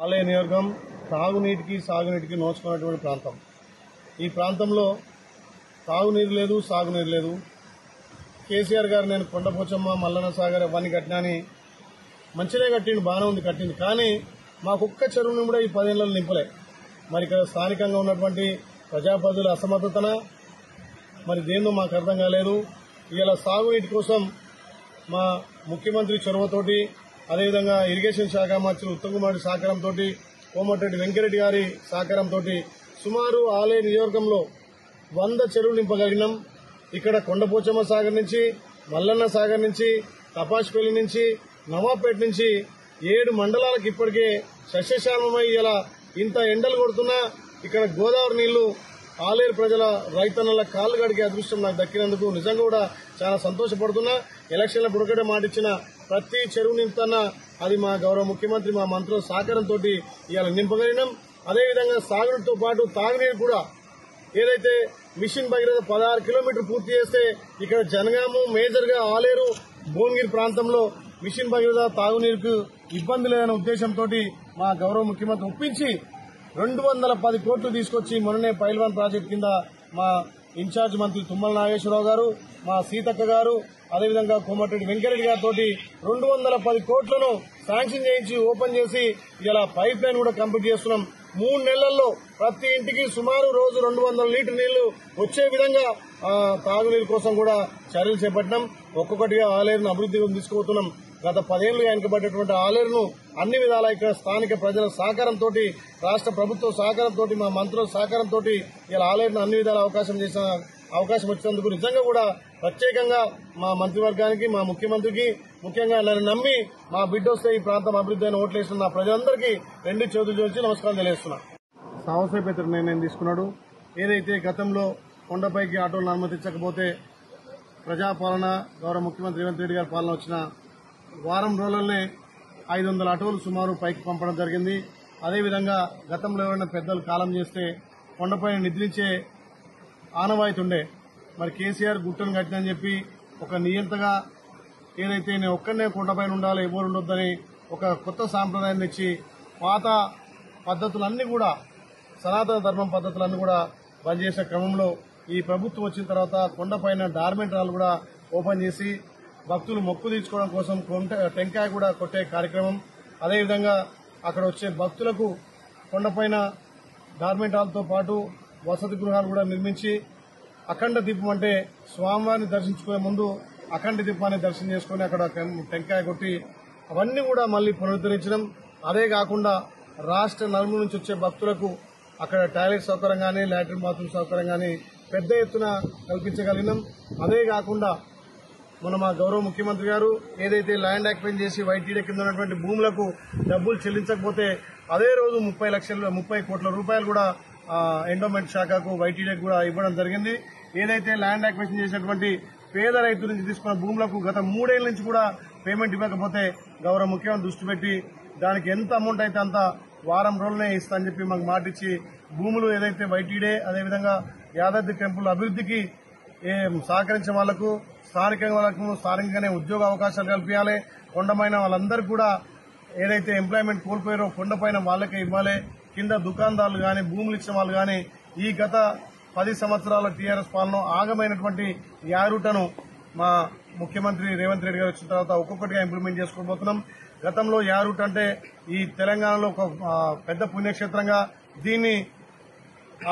ఆలయ నియోజకం తాగునీటికి సాగునీటికి నోచుకున్నటువంటి ప్రాంతం. ఈ ప్రాంతంలో తాగునీరు లేదు, సాగునీరు లేదు. కేసీఆర్ గారు నేను కొండపోచమ్మ, మల్లన్న సాగర్ అవన్నీ కట్టినాని మంచిగా కట్టిండు, బాగానే ఉంది కట్టింది. కానీ మాకొక్క చెరువుని కూడా ఈ 10 ఏళ్లలో నింపలే. మరి ఇక్కడ స్థానికంగా ఉన్నటువంటి ప్రజాప్రతినిధుల అసమర్థతన మరి దేన్నో మాకు అర్థం కాలేదు. ఇలా సాగునీటి కోసం మా ముఖ్యమంత్రి చొరవతోటి, అదేవిధంగా ఇరిగేషన్ శాఖ మంత్రులు ఉత్తమ్ కుమార్ సహకారంతో, కోమటిరెడ్డి వెంకరెడ్డి గారి సహకారంతో సుమారు ఆలయ నియోజకంలో 100 చెరువులు నింపగలిగినాం. ఇక్కడ కొండపోచమ్మ సాగర్ నుంచి, మల్లన్న సాగర్ నుంచి, తపాష్పల్లి నుంచి, నవాబ్పేట నుంచి 7 మండలాలకు ఇప్పటికే సస్యశ్యామమై ఇలా ఇంత ఎండలు కొడుతున్నా ఇక్కడ గోదావరి నీళ్లు ఆలేరు ప్రజల రైతన్నల కాళ్లు గడిగే అదృష్టం నాకు దక్కినందుకు నిజంగా కూడా చాలా సంతోషపడుతున్నా. ఎలక్షన్ల బుడకటే మాటిచ్చిన ప్రతి చెరువు నింపుతున్నా అది మా గౌరవ ముఖ్యమంత్రి, మా మంత్రుల సహకారంతో ఇవాళ నింపగలిగినాం. అదేవిధంగా సాగునీటితో పాటు తాగునీరు కూడా ఏదైతే మిషన్ భగీరథ 16 కిలోమీటర్లు పూర్తి చేస్తే ఇక్కడ జనగాము మేజర్ గా ఆలేరు భువనగిరి ప్రాంతంలో మిషన్ భగీరథ తాగునీరుకు ఇబ్బంది లేదనే ఉద్దేశంతో మా గౌరవ ముఖ్యమంత్రి ఒప్పించి 210 కోట్లు తీసుకొచ్చి మొన్ననే పైల్వాన్ ప్రాజెక్టు కింద మా ఇన్ఛార్జ్ మంత్రి తుమ్మల నాగేశ్వరరావు గారు, మా సీతక్క గారు, అదేవిధంగా కోమటిరెడ్డి వెంకరెడ్డి గారితో 210 కోట్లను శాంక్షన్ చేయించి ఓపెన్ చేసి ఇలా పైప్ లైన్ కూడా కంప్లీట్ చేస్తున్నాం. 3 నెలల్లో ప్రతి ఇంటికి సుమారు రోజు 200 లీటర్ నీళ్లు వచ్చే విధంగా తాగునీరు కోసం కూడా చర్యలు చేపట్టినాం. ఒక్కొక్కటిగా ఆలేరును అభివృద్ధి తీసుకుపోతున్నాం. గత 10 ఏళ్లుగా వెనుకబడ్డటువంటి ఆలేరును అన్ని విధాలా ఇక్కడ స్థానిక ప్రజల సహకారంతో, రాష్ట్ర ప్రభుత్వ సహకారంతో, మా మంత్రుల సహకారంతో ఇలా ఆలేరును అన్ని విధాల అవకాశం వచ్చినందుకు నిజంగా కూడా ప్రత్యేకంగా మా మంత్రివర్గానికి, మా ముఖ్యమంత్రికి, ముఖ్యంగా నన్ను నమ్మి మా బిడ్డ వస్తే ఈ ప్రాంతం అభివృద్ధి అయిన ఓట్లేసిన నా ప్రజలందరికీ 2 చేతులు జోడించి నమస్కారం తెలియజేస్తున్నా. సాహసోపేత నిర్ణయం తీసుకున్నాడు. ఏదైతే గతంలో కొండపైకి ఆటోలను అనుమతించకపోతే ప్రజాపాలన గౌరవ ముఖ్యమంత్రి రేవంత్ రెడ్డి గారి పాలన వచ్చిన వారం రోజులనే 500 ఆటోలు సుమారు పైకి పంపడం జరిగింది. అదేవిధంగా గతంలో ఎవరైనా పెద్దలు కాలం చేస్తే కొండపైన నిద్రించే ఆనవాయితీ ఉండే. మరి కేసీఆర్ గుట్టను కట్టినని చెప్పి ఒక నియంతగా ఏదైతే నేను ఒక్కడనే కొండపైన ఉండాలి, ఎవరు ఉండొద్దని ఒక కొత్త సాంప్రదాయం తెచ్చి పాత పద్ధతులన్నీ కూడా, సనాతన ధర్మం పద్ధతులన్నీ కూడా బంద్ చేసే క్రమంలో ఈ ప్రభుత్వం వచ్చిన తర్వాత కొండపైన డార్మెంట్ రాళ్ళు కూడా ఓపెన్ చేసి భక్తులు మొక్కు తీర్చుకోవడం కోసం టెంకాయ కూడా కొట్టే కార్యక్రమం, అదేవిధంగా అక్కడ వచ్చే భక్తులకు కొండపైన డార్మెంట్ హాల్తో పాటు వసతి గృహాలు కూడా నిర్మించి అఖండ దీపం అంటే స్వామివారిని దర్శించుకునే ముందు అఖండ దీపాన్ని దర్శనం చేసుకుని అక్కడ టెంకాయ కొట్టి అవన్నీ కూడా మళ్లీ పునరుద్ధరించడం. అదే కాకుండా రాష్ట్ర నలుమూల నుంచి వచ్చే భక్తులకు అక్కడ టాయిలెట్ సౌకర్యం కానీ, లాట్రిన్ బాత్రూమ్ సౌకర్యం కానీ పెద్ద ఎత్తున కల్పించగలిగినాం. అదే కాకుండా మన మా గౌరవ ముఖ్యమంత్రి గారు ఏదైతే ల్యాండ్ యాక్విజిషన్ చేసి వైటీడీ కింద ఉన్నటువంటి భూములకు డబ్బులు చెల్లించకపోతే అదే రోజు 30 కోట్ల రూపాయలు కూడా ఎండోమెంట్ శాఖకు వైటీడీకి కూడా ఇవ్వడం జరిగింది. ఏదైతే ల్యాండ్ యాక్విజిషన్ చేసినటువంటి పేద రైతుల నుంచి తీసుకున్న భూములకు గత 3 ఏళ్ల నుంచి కూడా పేమెంట్ ఇవ్వకపోతే గౌరవ ముఖ్యమంత్రి దృష్టి పెట్టి దానికి ఎంత అమౌంట్ అయితే అంత వారం రోజులనే ఇస్తా అని చెప్పి మాకు మాటిచ్చి భూములు ఏదైతే వైటీడీ అదేవిధంగా యాదాద్రి టెంపుల్ అభివృద్ధికి సహకరించే వాళ్లకు స్థానికంగానే ఉద్యోగ అవకాశాలు కల్పించాలి. కొండపైన వాళ్ళందరికీ కూడా ఏదైతే ఎంప్లాయ్మెంట్ కోల్పోయారో కొండపైన వాళ్ళకే ఇవ్వాలి. కింద దుకాణదారులు గాని, భూములు ఇచ్చిన వాళ్ళు గాని ఈ గత 10 సంవత్సరాల టీఆర్ఎస్ పాలన ఆగమైనటువంటి యారూటను మా ముఖ్యమంత్రి రేవంత్ రెడ్డి గారు వచ్చిన తర్వాత ఒక్కొక్కటిగా ఇంప్లిమెంట్ చేసుకోబోతున్నాం. గతంలో యారూట్ అంటే ఈ తెలంగాణలో ఒక పెద్ద పుణ్యక్షేత్రంగా దీన్ని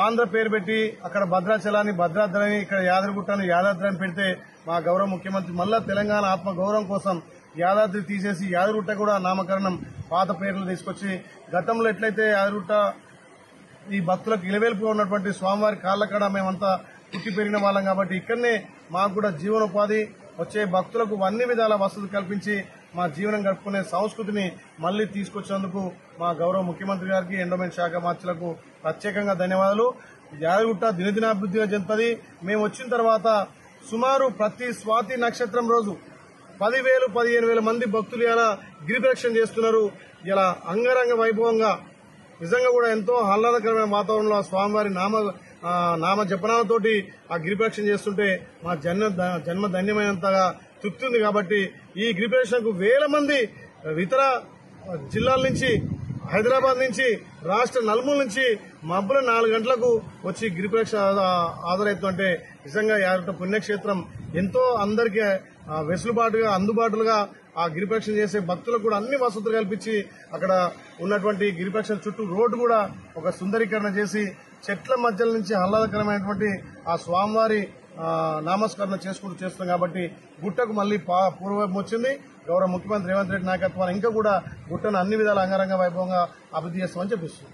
ఆంధ్ర పేరు పెట్టి అక్కడ భద్రాచలాన్ని భద్రాద్రి, ఇక్కడ యాదగిరిగుట్టను యాదాద్రి అని పెడితే మా గౌరవ ముఖ్యమంత్రి మళ్ళా తెలంగాణ ఆత్మ గౌరవం కోసం యాదాద్రి తీసేసి యాదగిరిగుట్ట కూడా నామకరణం పాత పేర్లు తీసుకొచ్చి గతంలో ఎట్లయితే యాదగిరిగుట్ట ఈ భక్తులకు ఇలవేల్పుగా ఉన్నటువంటి స్వామివారి కాళ్లకడ మేమంతా పుట్టి పెరిగిన వాళ్ళం కాబట్టి ఇక్కడనే మాకు కూడా జీవనోపాధి వచ్చే భక్తులకు అన్ని విధాల వసతులు కల్పించి మా జీవనం గడుపుకునే సంస్కృతిని మళ్లీ తీసుకొచ్చినందుకు మా గౌరవ ముఖ్యమంత్రి గారికి, ఎండోమెంట్ శాఖ మంత్రులకు ప్రత్యేకంగా ధన్యవాదాలు. యాదగిరిగుట్ట దినదినాభివృద్ధిగా చెందుతుంది. మేము వచ్చిన తర్వాత సుమారు ప్రతి స్వాతి నక్షత్రం రోజు 10,000-15,000 మంది భక్తులు ఇలా గిరిప్రదక్షిణ చేస్తున్నారు. ఇలా అంగరంగ వైభవంగా నిజంగా కూడా ఎంతో ఆహ్లాదకరమైన వాతావరణంలో స్వామివారి నామ జపనాలతోటి ఆ గిరిప్రదక్షిణ చేస్తుంటే మా జన్మ ధన్యమైనంతగా తృప్తి ఉంది. కాబట్టి ఈ గిరిప్రదక్షిణకు 1,000 మంది ఇతర జిల్లాల నుంచి హైదరాబాద్ నుంచి రాష్ట్ర నలుమూల నుంచి మబ్బుల 4 గంటలకు వచ్చి గిరిప్రదక్షిణ హాజరవుతుంటే నిజంగా యాదగిరి పుణ్యక్షేత్రం ఎంతో అందరికీ వెసులుబాటుగా అందుబాటులుగా ఆ గిరిప్రదక్షిణ చేసే భక్తులకు కూడా అన్ని వసతులు కల్పించి అక్కడ ఉన్నటువంటి గిరిప్రదక్షిణ చుట్టూ రోడ్డు కూడా ఒక సుందరీకరణ చేసి చెట్ల మధ్యల నుంచి ఆహ్లాదకరమైనటువంటి ఆ స్వామివారి నామస్మరణ చేసుకుంటూ చేస్తున్నాం కాబట్టి గుట్టకు మళ్లీ పూర్వం వచ్చింది. గౌరవ ముఖ్యమంత్రి రేవంత్ రెడ్డి నాయకత్వాన్ని ఇంకా కూడా గుట్టను అన్ని విధాల అంగరంగ వైభవంగా అభివృద్ధి చేస్తామని చెప్పిస్తుంది.